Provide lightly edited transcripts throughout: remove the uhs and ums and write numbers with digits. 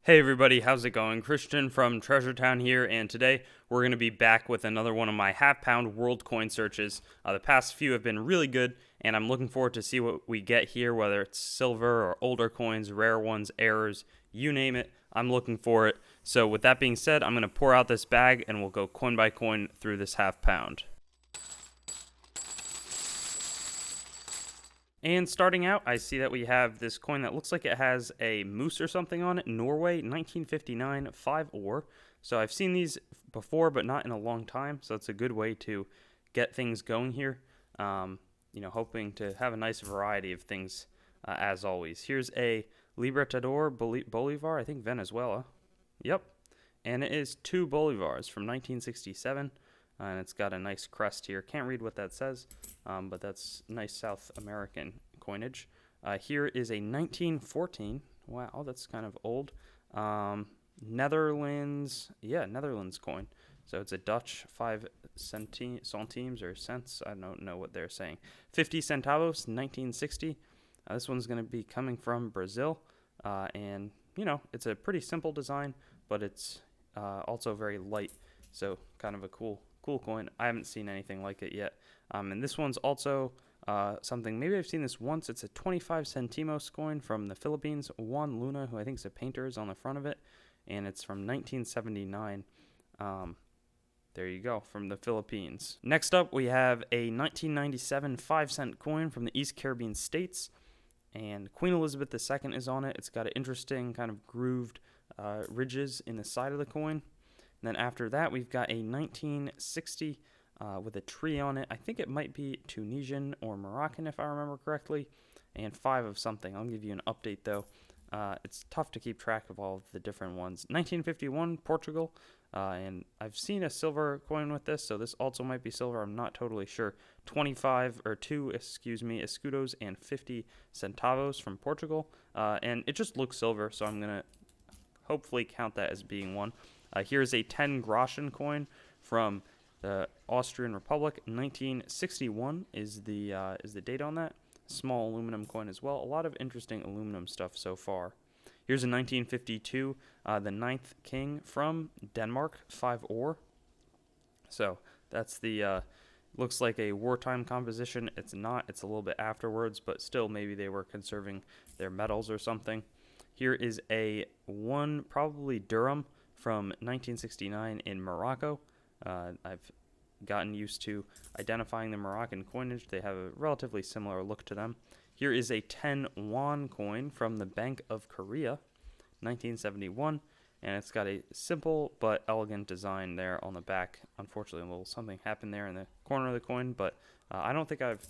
Hey everybody, how's it going? Christian from Treasure Town here, and today we're going to be back with another one of my half-pound world coin searches. The past few have been really good, and I'm looking forward to see what we get here, whether it's silver or older coins, rare ones, errors, you name it. I'm looking for it. So with that being said, I'm going to pour out this bag, and we'll go coin by coin through this half-pound. And starting out, I see that we have this coin that looks like it has a moose or something on it. Norway, 1959, 5 ore. So I've seen these before, but not in a long time. So it's a good way to get things going here. Hoping to have a nice variety of things as always. Here's a Libertador Bolivar, I think Venezuela. Yep. And it is 2 Bolivars from 1967. And it's got a nice crest here. Can't read what that says, but that's nice South American coinage. Here is a 1914. Wow, that's kind of old. Netherlands coin. So it's a Dutch 5 centimes or cents. I don't know what they're saying. 50 centavos, 1960. This one's going to be coming from Brazil. And, it's a pretty simple design, but it's also very light. So kind of a cool coin. I haven't seen anything like it yet. And this one's also something, maybe I've seen this once. It's a 25 centimos coin from the Philippines. Juan Luna, who I think is a painter, is on the front of it. And it's from 1979. There you go, from the Philippines. Next up, we have a 1997 5-cent coin from the East Caribbean states. And Queen Elizabeth II is on it. It's got an interesting kind of grooved ridges in the side of the coin. And then after that, we've got a 1960 with a tree on it. I think it might be Tunisian or Moroccan, if I remember correctly, and 5 of something. I'll give you an update, though. It's tough to keep track of all of the different ones. 1951, Portugal, and I've seen a silver coin with this, so this also might be silver. I'm not totally sure. 2 escudos and 50 centavos from Portugal, and it just looks silver, so I'm going to hopefully count that as being one. Here's a 10 Groschen coin from the Austrian Republic. 1961 is the date on that. Small aluminum coin as well. A lot of interesting aluminum stuff so far. Here's a 1952, the 9th King from Denmark, 5 ore. So that's the looks like a wartime composition. It's not. It's a little bit afterwards, but still maybe they were conserving their metals or something. Here is a 1, probably Durham, from 1969 in Morocco. I've gotten used to identifying the Moroccan coinage. They have a relatively similar look to them. Here is a 10 won coin from the Bank of Korea, 1971, and it's got a simple but elegant design there on the back. Unfortunately, a little something happened there in the corner of the coin, but I don't think I've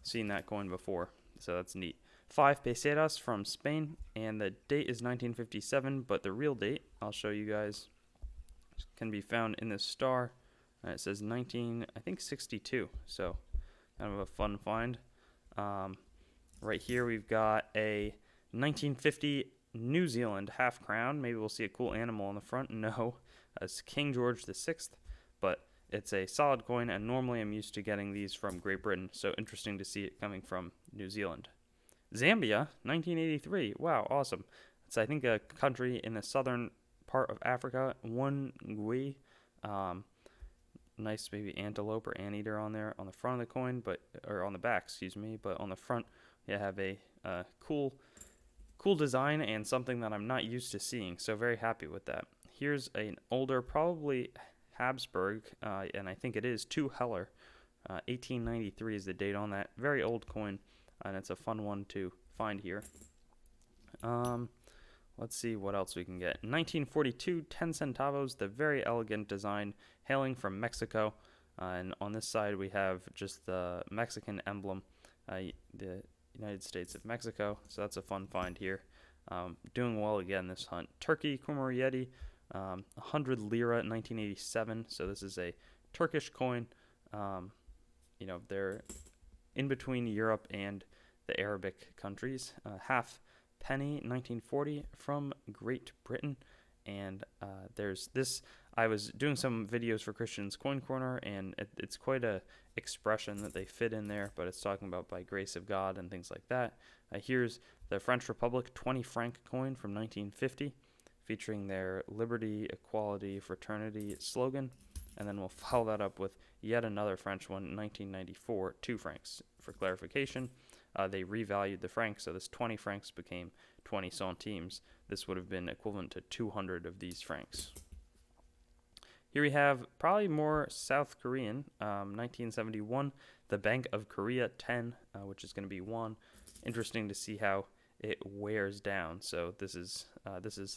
seen that coin before, so that's neat. 5 pesetas from Spain, and the date is 1957, but the real date, I'll show you guys, can be found in this star. It says 62, so kind of a fun find. Right here we've got a 1950 New Zealand half crown. Maybe we'll see a cool animal on the front. No, it's King George VI, but it's a solid coin, and normally I'm used to getting these from Great Britain, so interesting to see it coming from New Zealand. Zambia, 1983. Wow, awesome. It's, I think, a country in the southern part of Africa. One ngui. Nice maybe antelope or anteater on there on the front of the coin, or on the back, excuse me. But on the front, you have a cool design and something that I'm not used to seeing. So very happy with that. Here's an older, probably Habsburg, and I think it is 2 Heller. 1893 is the date on that. Very old coin. And it's a fun one to find here. Let's see what else we can get. 1942, 10 centavos, the very elegant design, hailing from Mexico. And on this side, we have just the Mexican emblem, the United States of Mexico. So that's a fun find here. Doing well again this hunt. Turkey, Cumhuriyeti, 100 lira, 1987. So this is a Turkish coin. They're in between Europe and the Arabic countries. Half penny, 1940, from Great Britain. And there's this. I was doing some videos for Christian's Coin Corner, and it's quite a expression that they fit in there, but it's talking about by grace of God and things like that. Here's the French Republic 20 franc coin from 1950. featuring their liberty, equality, fraternity slogan. And then we'll follow that up with yet another French one, 1994, 2 francs. For clarification, they revalued the franc, so this 20 francs became 20 centimes. This would have been equivalent to 200 of these francs. Here we have probably more South Korean, 1971, the Bank of Korea 10, which is going to be 1. Interesting to see how it wears down. So this is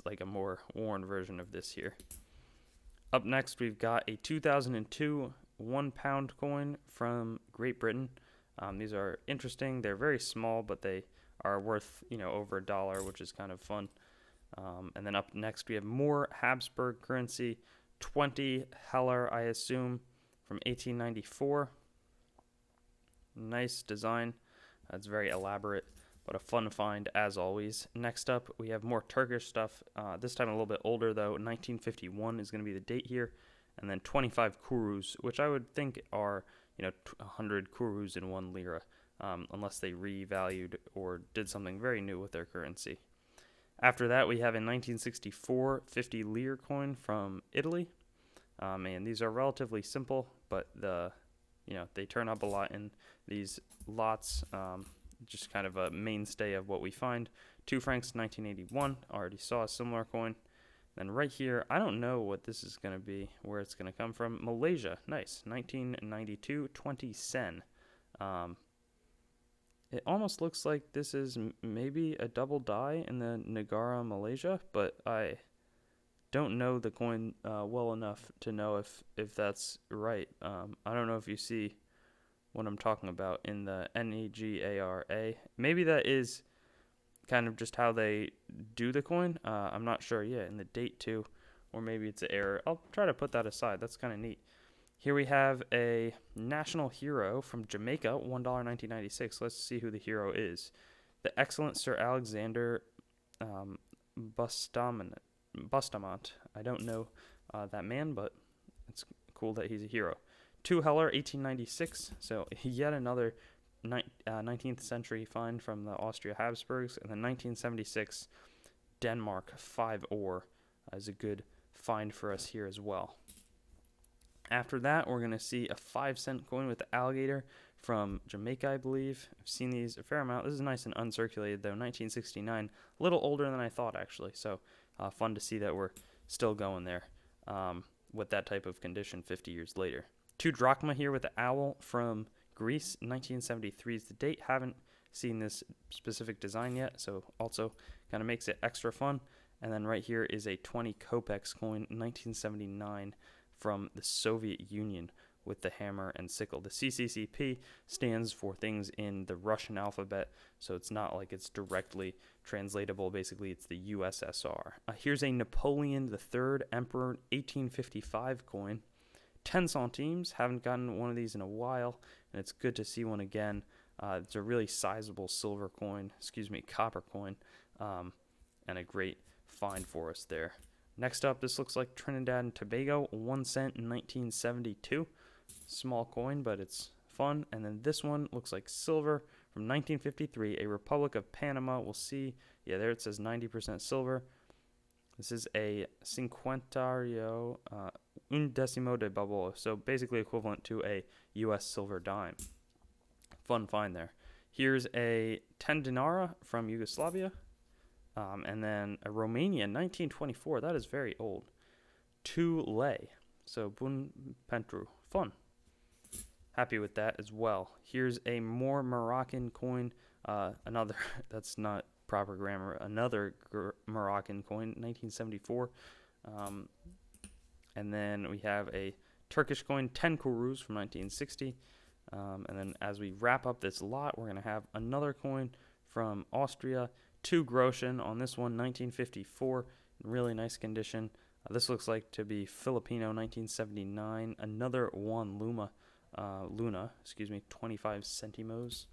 like a more worn version of this here. Up next, we've got a 2002 £1 coin from Great Britain. These are interesting. They're very small, but they are worth, over $1, which is kind of fun. And then up next, we have more Habsburg currency, 20 Heller, I assume, from 1894. Nice design. It's very elaborate, but a fun find as always. Next up, we have more Turkish stuff. This time a little bit older, though. 1951 is going to be the date here. And then 25 kurus, which I would think are, 100 kurus in 1 lira, unless they revalued or did something very new with their currency. After that, we have a 1964 50 Lire coin from Italy. And these are relatively simple, but they turn up a lot in these lots. Just kind of a mainstay of what we find. 2 francs, 1981. Already saw a similar coin. Then right here, I don't know what this is going to be, where it's going to come from. Malaysia, nice. 1992, 20 sen. It almost looks like this is maybe a double die in the Negara, Malaysia, but I don't know the coin well enough to know if that's right. I don't know if you see what I'm talking about in the NEGARA. Maybe that is kind of just how they do the coin. I'm not sure. Yeah, in the date too, or maybe it's an error. I'll try to put that aside. That's kind of neat. Here we have a national hero from Jamaica, $1, 1996. Let's see who the hero is. The excellent Sir Alexander Bustamante. I don't know that man, but it's cool that he's a hero. 2 Heller, 1896. So yet another 19th century find from the Austria Habsburgs. And then 1976 Denmark 5 ore is a good find for us here as well. After that, we're going to see a 5-cent coin with the alligator from Jamaica, I believe. I've seen these a fair amount. This is nice and uncirculated, though. 1969, a little older than I thought, actually. So fun to see that we're still going there with that type of condition 50 years later. 2 drachma here with the owl from Greece. 1973 is the date. Haven't seen this specific design yet, so also kind of makes it extra fun. And then right here is a 20 Kopecks coin, 1979, from the Soviet Union with the hammer and sickle. The CCCP stands for things in the Russian alphabet, so it's not like it's directly translatable. Basically, it's the USSR. Here's a Napoleon III Emperor 1855 coin. 10 centimes. Haven't gotten one of these in a while, and it's good to see one again. It's a really sizable copper coin, and a great find for us there. Next up, this looks like Trinidad-Tobago, 1 cent in 1972. Small coin, but it's fun. And then this one looks like silver from 1953, a Republic of Panama. We'll see. Yeah, there it says 90% silver. This is a cinquentario, un decimo de bubble, so basically equivalent to a U.S. silver dime. Fun find there. Here's a 10 dinara from Yugoslavia. And then a Romania, 1924. That is very old. 2 lei. So bun pentru. Fun. Happy with that as well. Here's a more Moroccan coin. Another, that's not proper grammar. Another Moroccan coin, 1974. And then we have a Turkish coin, 10 kurus from 1960. And then as we wrap up this lot, we're going to have another coin from Austria. 2 Groschen on this one, 1954, in really nice condition. This looks like to be Filipino, 1979. Another 1 Luna, 25 centimos.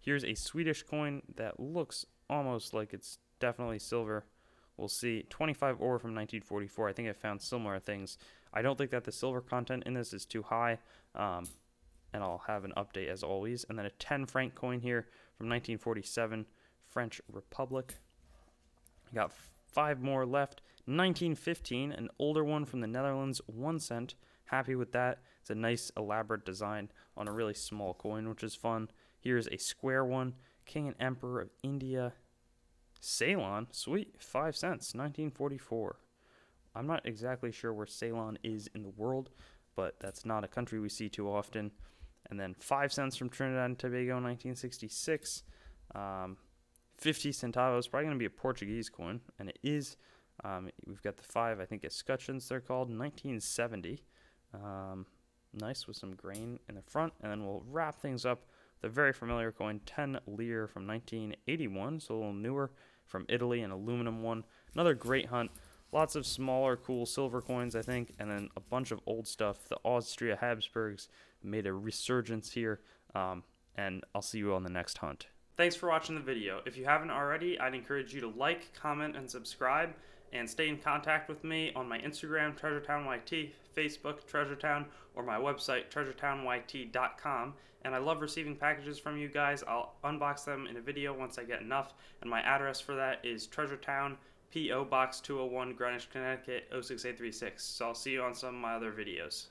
Here's a Swedish coin that looks almost like it's definitely silver. We'll see. 25 ore from 1944. I think I found similar things. I don't think that the silver content in this is too high, and I'll have an update as always. And then a 10 franc coin here from 1947. French Republic. We got 5 more left. 1915, an older one from the Netherlands, 1 cent. Happy with that. It's a nice elaborate design on a really small coin, which is fun. Here's a square one, King and Emperor of India, Ceylon, sweet, 5 cents, 1944. I'm not exactly sure where Ceylon is in the world, but that's not a country we see too often. And then 5 cents from Trinidad-Tobago, 1966. 50 centavos, probably going to be a Portuguese coin, and it is. We've got the 5, I think, escutcheons they're called, 1970. Nice with some grain in the front, and then we'll wrap things up with a very familiar coin, 10 lire from 1981, so a little newer, from Italy, an aluminum one. Another great hunt. Lots of smaller, cool silver coins, I think, and then a bunch of old stuff. The Austria Habsburgs made a resurgence here, and I'll see you on the next hunt. Thanks for watching the video. If you haven't already, I'd encourage you to like, comment, and subscribe, and stay in contact with me on my Instagram, TreasureTownYT, Facebook, TreasureTown, or my website, TreasureTownYT.com. And I love receiving packages from you guys. I'll unbox them in a video once I get enough, and my address for that is TreasureTown, P.O. Box 201, Greenwich, Connecticut, 06836. So I'll see you on some of my other videos.